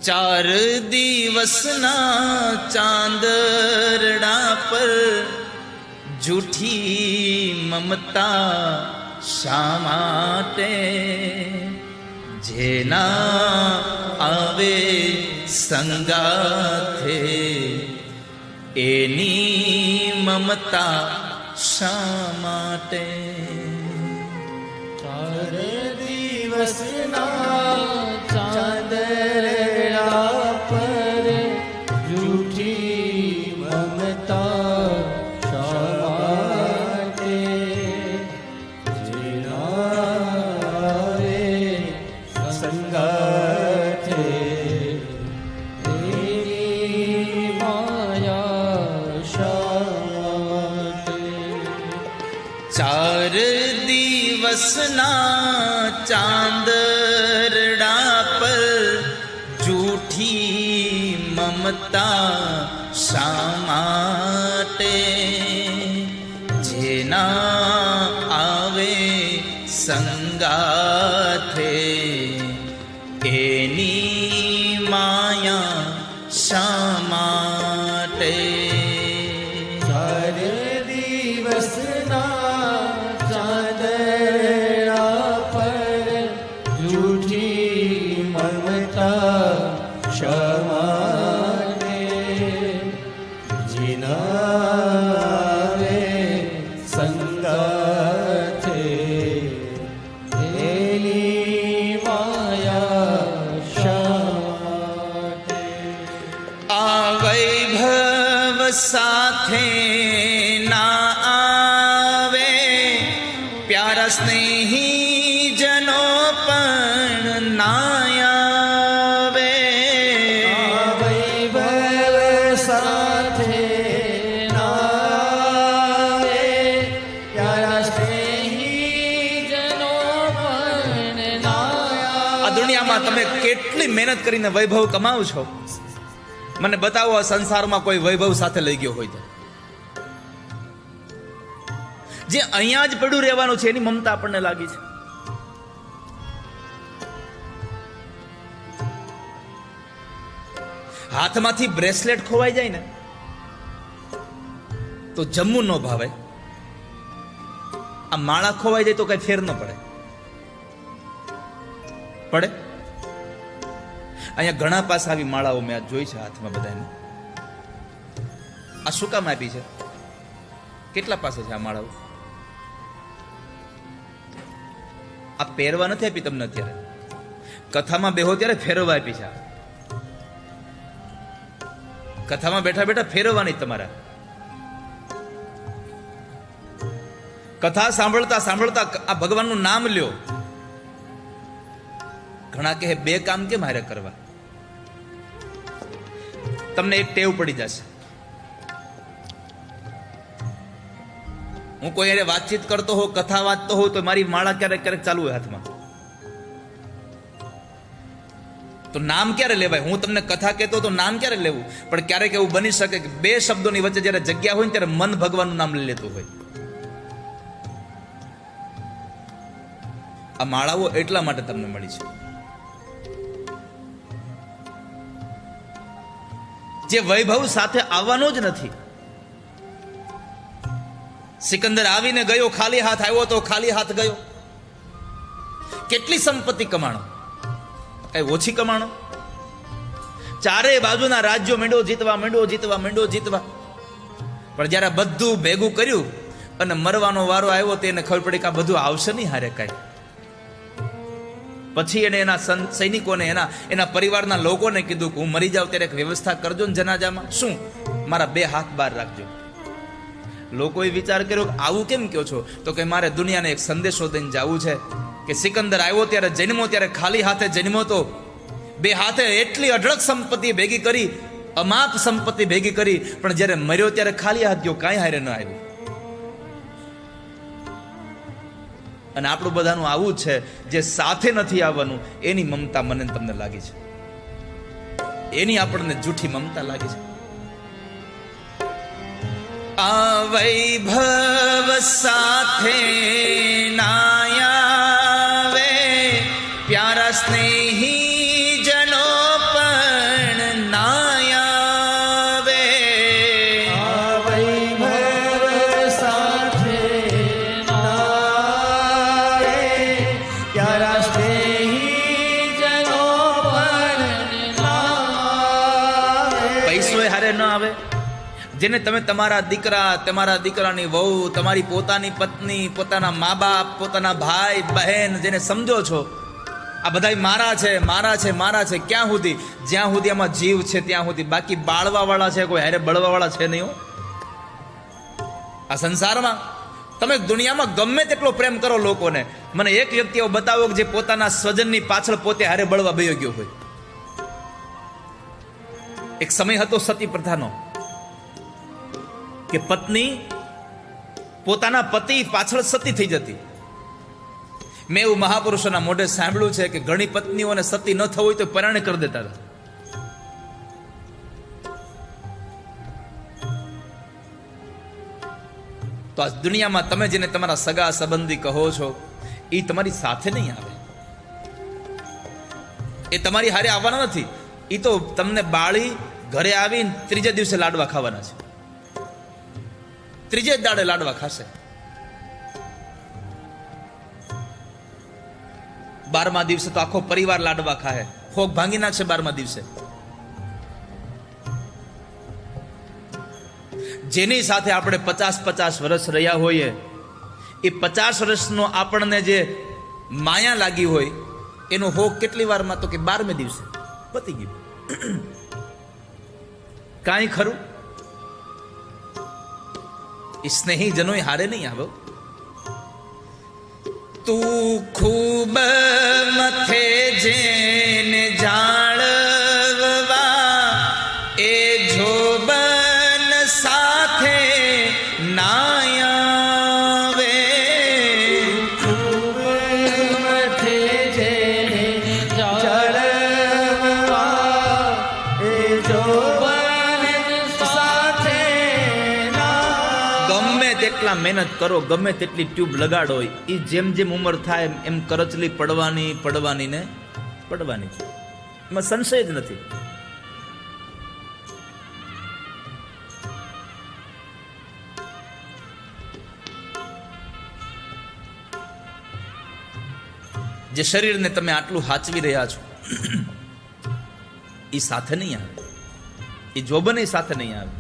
ચાર દિવસના ચાંદરડા પર જૂઠી મમતા શા માટે? જેના આવે સંગાથે એની મમતા શા માટે? ચાર દિવસના ચાંદરડા પર જૂઠી મમતા શા માટે? જેના આવે સંગાથે એની માયા શા માટે? ચાર દિવસના ચાંદરડા પર જૂઠી મમતા શા માટે? જેના આવે સંગાથે એની માયા શા માટે? ચાર દિવસના ચાંદરડા પર જૂઠી મમતા શા માટે? જેના આવે સંગાથે એની માયા શા માટે? આ વૈભવ સાથે ના આવે, પ્યારા સ્નેહી જનો પણ ના આવે. આ વૈભવ સાથે ના આવે, પ્યારા સ્નેહીજનો પણ ના આવે. આ દુનિયામાં તમે કેટલી મહેનત કરીને વૈભવ કમાવો છો, મને બતાવો આ સંસારમાં કોઈ વૈભવ સાથે લઈ ગયો હોય તો. જે અહીંયા જ પડ્યું રહેવાનું છે એની મમતા આપણને લાગી છે. હાથમાંથી બ્રેસલેટ ખોવાઈ જાય ને તો જમવું ન ભાવે. આ માળા ખોવાઈ જાય તો કઈ ફેર ન પડે. પડે? અહીંયા ઘણા પાસે આવી માળાઓ મેં જોઈ છે હાથમાં બધાને. આ શું કામ આપી છે? કેટલા પાસે છે આ માળાઓ? આ પહેરવા નથી આપી તમને, અત્યારે કથામાં બેહો ત્યારે ફેરવવા આપી છે. કથામાં બેઠા બેઠા ફેરવવાની તમારા. કથા સાંભળતા સાંભળતા આ ભગવાનનું નામ લ્યો. ઘણા કહે બે કામ કેમ હારે કરવા? તમને એક ટેવ પડી જશે. હું કોઈ હારે વાતચીત કરતો હોઉં, કથા વાંચતો હોઉં તો મારી માળા ક્યારેક ક્યારેક ચાલુ હોય હાથમાં. તો નામ ક્યારે લેવાય? હું તમને કથા કહેતો તો નામ ક્યારે લેવું? પણ ક્યારેક એવું બની શકે કે બે શબ્દોની વચ્ચે જયારે જગ્યા હોય ને ત્યારે મન ભગવાનનું નામ લઈ લેતું હોય. આ માળાઓ એટલા માટે તમને મળી છે. જે વૈભવ સાથે આવવાનો જ નથી. સિકંદર આવીને ગયો, ખાલી હાથ આવ્યો તો ખાલી હાથ ગયો. કેટલી સંપત્તિ કમાણો, કઈ ઓછી કમાણો? ચારે બાજુના રાજ્યો માંડ્યો જીતવા. પણ જયારે બધું ભેગું કર્યું અને મરવાનો વારો આવ્યો તેને ખબર પડી કે આ બધું આવશે નહીં હારે કઈ. પછી એને એના સૈનિકોને એના પરિવારના લોકોને કીધું કે હું મરી જાઉં ત્યારે એક વ્યવસ્થા કરજો ને જનાજામાં. શું? મારા બે હાથ બહાર રાખજો. લોકોએ વિચાર કર્યો કે આવું કેમ કહો છો? તો કે મારે દુનિયાને એક સંદેશો દઈને જવું છે કે સિકંદર આવ્યો ત્યારે જન્મો ત્યારે ખાલી હાથે જન્મો તો બે હાથે એટલી અઢળક સંપત્તિ ભેગી કરી, અમાપ સંપત્તિ ભેગી કરી, પણ જ્યારે મર્યો ત્યારે ખાલી હાથ ગયો, કાંઈ હારે ન આવ્યું. અને આપણું બધાનું આવું જ છે. જે સાથે નથી આવવાનું એની મમતા મને તમને લાગી છે, એની આપણને જૂઠી મમતા લાગી છે. આ વૈભવ સાથે નાયાવે, પ્યારા સ્નેહી જનો પર ન આવે? જેને તમે તમારા દીકરા, તમારા દીકરાની વહુ, તમારી પોતાની પત્ની, પોતાના મા બાપ, પોતાના ભાઈ બહેન જેને સમજો છો, આ બધા મારા છે, મારા છે, મારા છે, ક્યાં સુધી? જ્યાં સુધી આમાં જીવ છે ત્યાં સુધી. બાકી બાળવા વાળા છે, કોઈ હારે બળવા વાળા છે નહીં. આ સંસારમાં તમે દુનિયામાં ગમે તેટલો પ્રેમ કરો લોકોને, મને એક વ્યક્તિ એવો બતાવો કે જે પોતાના સ્વજનની પાછળ પોતે હારે બળવા બેહી ગયો હોય. એક સમય હતો સતી પ્રથાનો કે પત્ની પોતાના પતિ પાછળ સતી થઈ જતી. મેં એવું મહાપુરુષોના મોઢે સાંભળ્યું છે કે ઘણી પત્નીઓને સતી ન થવું હોય તો પરાણે કરી દેતા હતા. તો આ દુનિયામાં તમે જેને તમારા સગા સંબંધી કહો છો એ તમારી સાથે નહીં આવે, એ તમારી હારે આવવાના નથી. એ તો તમને બાળી ઘરે આવીને ત્રીજે દિવસે લાડવા ખાવાના છે, ત્રીજે દાડે લાડવા ખાશે. 12મા દિવસે તો આખો પરિવાર લાડવા ખાય, ફોક ભાંગી નાખશે 12મા દિવસે. જેની સાથે આપણે 50 વર્ષ રહ્યા હોઈએ, એ 50 વર્ષનો આપણને જે માયા લાગી હોય એનો હોક કેટલી વારમાં? તો કે 12મે દિવસે પતી ગયું. કાંઈ ખરું? એ સ્નેહીજનો હારે નહીં આવો. તું ખૂબ મથે જેને જાળવવા, એ જોબન સાથે નાયાવે. ખૂબ મથે જેને જાળવવા, એ જોબન સાથે ના. ગમે તેટલા મહેનત કરો, ગમે તેટલી ટ્યુબ લગાડો, એ જેમ જેમ ઉંમર થાય એમ કરચલી પડવાની ને પડવાની છે. એમાં સંશય જ નથી. જે શરીરને તમે આટલું હાચવી રહ્યા છો એ સાથે નહીં આવે, એ જોબન સાથે નહીં આવે.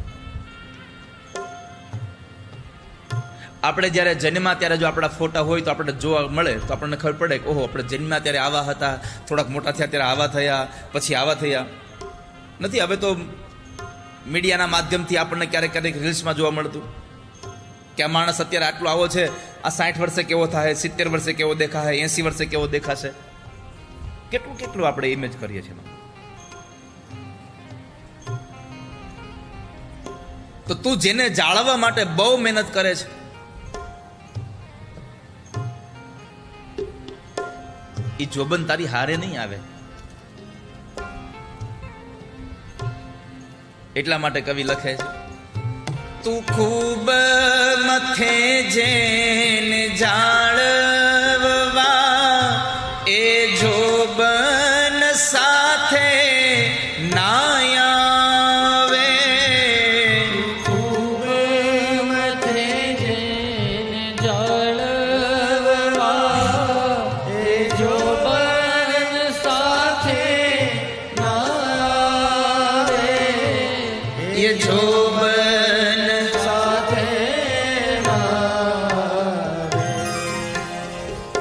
આપણે જ્યારે જન્મ્યા ત્યારે જો આપણા ફોટા હોય તો આપણે જોવા મળે તો આપણને ખબર પડે કે ઓહો, આપણે જન્મ્યા ત્યારે આવા હતા, થોડાક મોટા થયા ત્યારે આવા થયા, પછી આવા થયા નથી. હવે તો મીડિયાના માધ્યમથી આપણને ક્યારેક ક્યારેક રીલ્સમાં જોવા મળતું કે આ માણસ અત્યારે આટલો આવો છે, આ 60 વર્ષે કેવો થાય, 70 વર્ષે કેવો દેખાશે, 80 વર્ષે કેવો દેખાશે. કેટલું આપણે ઇમેજ કરીએ છીએ. તો તું જેને જાળવવા માટે બહુ મહેનત કરે છે, એ જોબન તારી હારે નહીં આવે. એટલા માટે કવિ લખે છે, તું ખૂબ મથે જેને જાળવવા, એ જોબન સાથે નાયાવે. ખૂબ મથે જેને જાળવવા, એ જોબન સાથે ના આવે. એ જોબન સાથે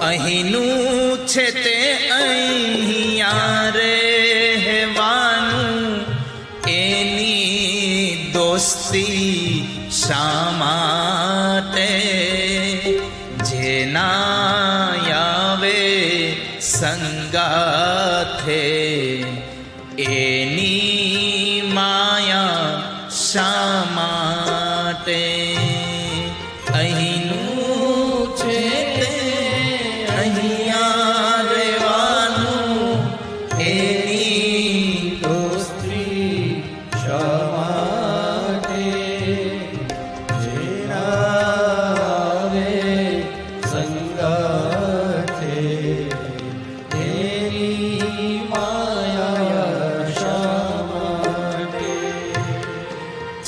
અહીંનું છે તે અહીંયા રહેવાનું, એની દોસ્તી શા માટે? જેના આવે સંગાથે એની માયા શા માટે? અહીંનું છે તે અહીંયા રહેવાનું, એની દોસ્તી શા માટે? જેના આવે સંગાથે તેની માયા શા માટે?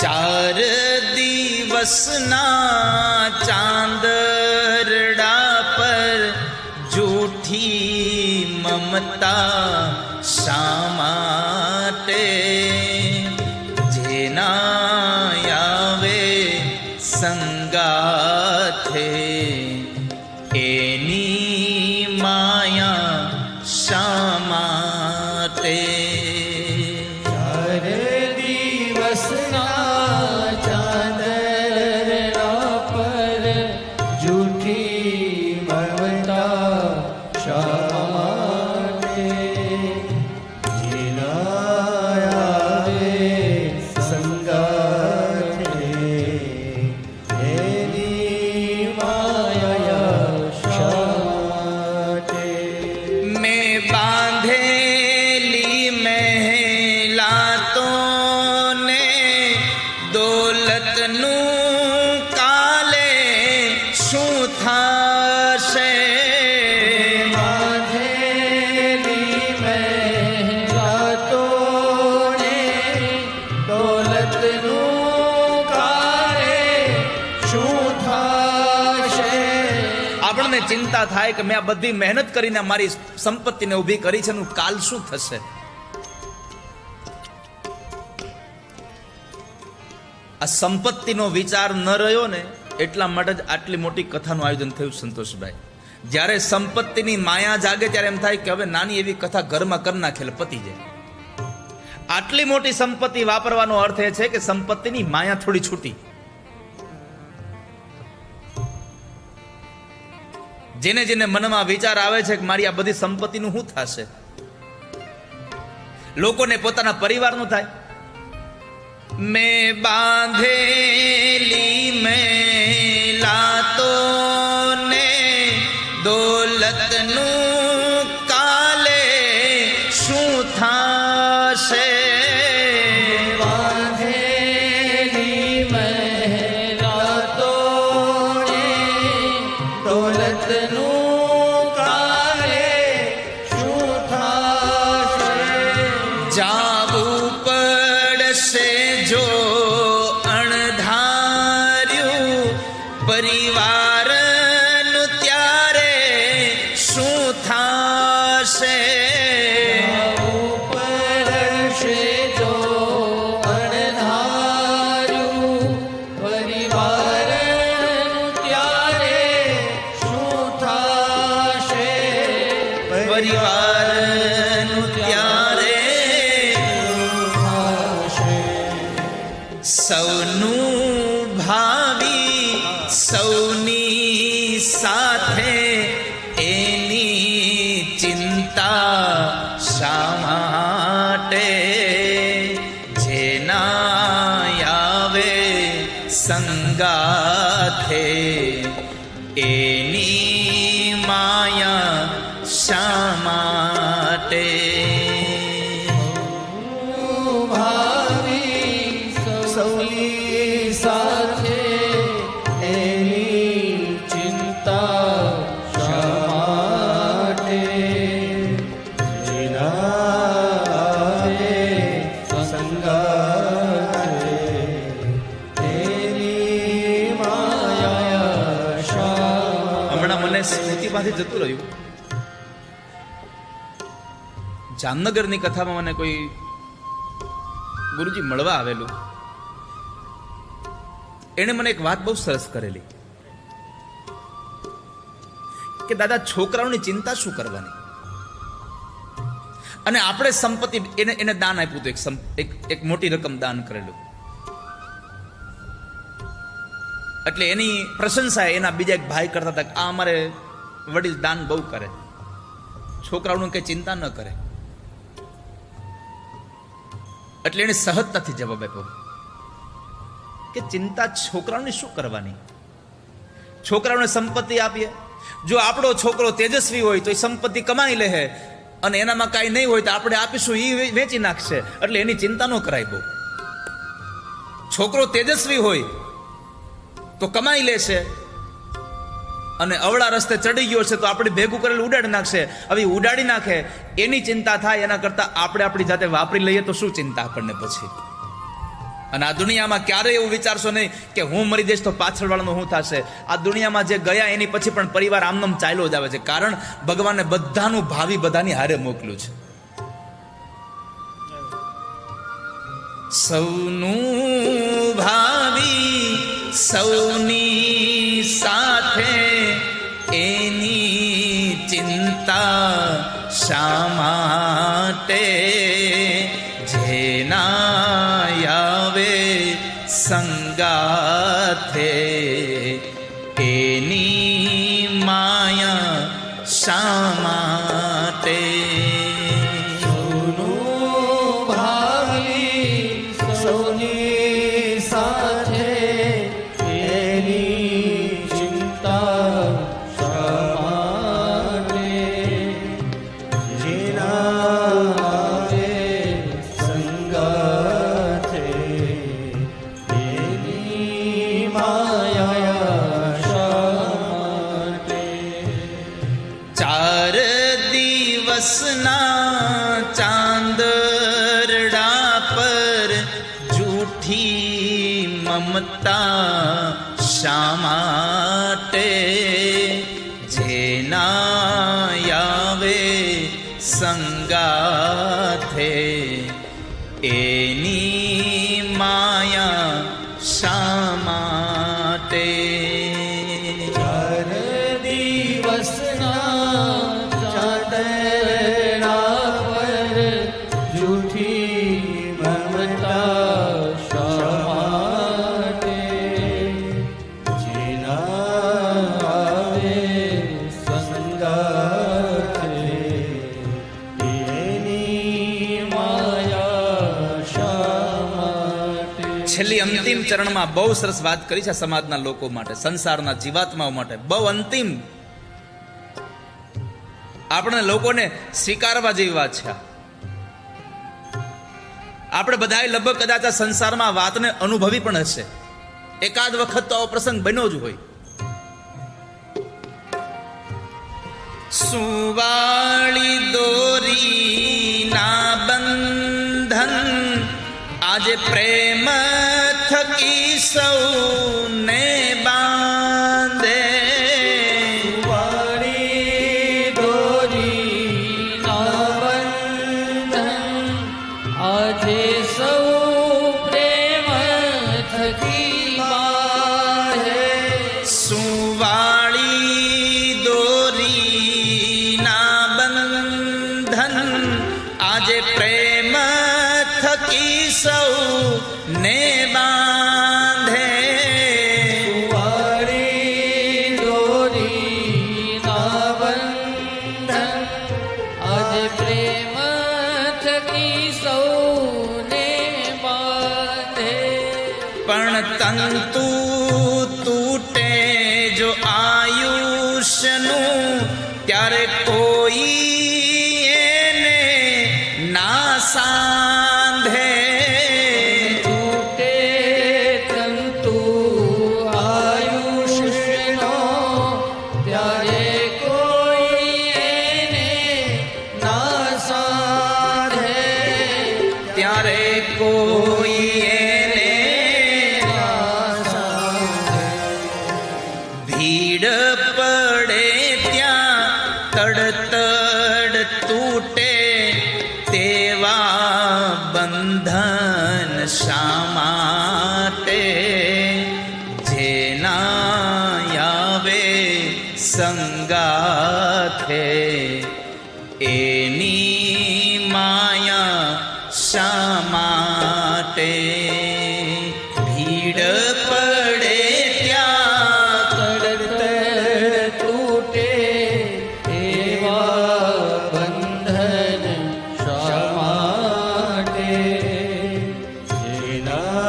4 દિવસના ચાંદરડા પર જૂઠી મમતા શા માટે? જેના મને ચિંતા થાય કે મેં આ બધી મહેનત કરીને મારી સંપત્તિને ઊભી કરી છે, એનું કાલ શું થશે? આ સંપત્તિનો વિચાર ન રહ્યો ને એટલા માટે જ આટલી મોટી કથાનું આયોજન થયું. સંતોષભાઈ, જ્યારે સંપત્તિની માયા જાગે ત્યારે એમ થાય કે હવે નાની એવી કથા ઘરમાં કરી નાખેલ પતી જાય. આટલી મોટી સંપત્તિ વાપરવાનો અર્થ એ છે કે સંપત્તિની માયા થોડી છૂટી. જેને જેને મનમાં વિચાર આવે છે કે મારી આ બધી સંપત્તિનું શું થશે, લોકોને પોતાના પરિવારનું થાય. મેં બાંધેલી મેલાતો ને દોલતનું કાલે શું થાશે? બાંધેલી મહેરાતોને દોલતનું કાલે શું થાશે? જાવું પડશે જો અણધાર્યું પરિવારનું ત્યારે શું થાશે? પડશે જો અણધાર્યું પરિવારનું ત્યારે શું થાશે? પરિવારનું ત્યારે સૌનું ભાવિ સૌની સાથે એની ચિંતા શા માટે? જેના આવે સંગાથે એની માયા શા માટે? સૌની સાથે એની ચિંતા શા માટે? જીનાએ સંગાથે એની માયા શા? હમણાં મને સ્મૃતિમાંથી જતું રહ્યું. જામનગરની કથામાં મને કોઈ ગુરુજી મળવા આવેલું. એણે મને એક વાત બહુ સરસ કરેલી કે દાદા, છોકરાઓની ચિંતા શું કરવાની? અને આપણે સંપત્તિ એને દાન આપ્યું હતું, એક મોટી રકમ દાન કરેલું. એટલે એની પ્રશંસા એના બીજા એક ભાઈ કરતા હતા કે આ અમારે વડીલ દાન બહુ કરે, છોકરાઓનું કઈ ચિંતા ન કરે. એટલે એને સહજતાથી જવાબ આપ્યો કે ચિંતા છોકરાઓની શું કરવાની? છોકરાઓને સંપત્તિ આપીએ. જો આપણો છોકરો તેજસ્વી હોય તો એ સંપત્તિ કમાઈ લે, અને એનામાં કાંઈ નહીં હોય તો આપણે આપીશું, એ વેચી નાખશે. એટલે એની ચિંતા ન કરાય બહુ. છોકરો તેજસ્વી હોય તો કમાઈ લેશે, અને અવળા રસ્તે ચડી ગયો છે તો આપણે ભેગું કરેલું ઉડાડી નાખશે. હવે ઉડાડી નાખે એની ચિંતા થાય, એના કરતા આપણે આપણી જાતે વાપરી લઈએ તો શું ચિંતા આપણને પછી? અને આ દુનિયામાં ક્યારેય એવું વિચારશો નહીં કે હું મરી જઈશ તો પાછળવાળાનું શું થશે. આ દુનિયામાં જે ગયા એની પછી પણ પરિવાર આમનામ ચાલ્યો જ આવે છે, કારણ ભગવાને બધાનું ભાવિ બધાની હારે મોકલ્યું છે. સૌનું ભાવિ સૌની સાથે એની ચિંતા શા માટે? જેના આવે સંગાથે એની માયા શા માટે? સૌની સાથે એની ચિંતા શા માટે? જીના આવે સંગાથે એની માયા શા માટે? 4 દિવસના ચાંદરડા પર જૂઠી મમતા શા માટે? જે જેના આવે સંગાથે એની માયા શા માટે? 4 દિવસના ચાંદડા પર જૂઠી મમતા શા માટે? જેના આવે સંગાથે એની માયા શા માટે? છેલ્લી અંતિમ ચરણમાં બહુ સરસ વાત કરી છે સમાજના લોકો માટે, સંસારના જીવાત્માઓ માટે. બહુ અંતિમ, આપણે લોકોને સ્વીકારવા જેવી વાત છે. આપણે બધાએ લગભગ કદાચ આ સંસારમાં વાતને અનુભવી પણ હશે. એકાદ વખત તો આવો પ્રસંગ બન્યો જ હોય. સુવાળી દોરી ના બંધન આજે પ્રેમ થકી સૌને બાંધે. વાળી દોરીના બંધન આજે સૌ પ્રેમ થકી બાંધે. સુવાળી દોરીના બંધન આજે પ્રેમ થકી સૌ ને બાંધે. વાળી દોરીના બંધન આજે પ્રેમ થકી સૌને બાંધે. પણ તંતુ તૂટે જો આયુષ્યનું ત્યારે કોઈ એને ના સાંધે. તૂટે તંતુ આયુષ્યનો ત્યારે કોઈ એને ના સાધે. ત્યારે કોઈ એને ના સાધે. ભીડ પડે ત્યાં તડતડ તૂટે તેવા બંધન શા માટે? જેના આવે સંગાથે એની માયા શા માટે? ભીડ પડે ત્યાં તડતડ તૂટે એવા બંધન શા માટે? જેના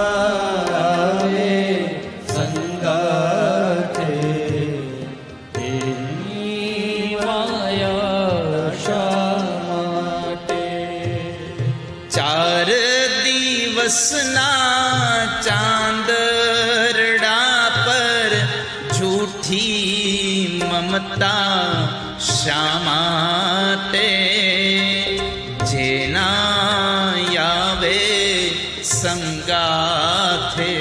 આવે સંગાથે એની માયા શા માટે? 4 દિવસના ચાંદરડા પર જૂઠી મમતા શા માટે? જેના આવે સંગાથે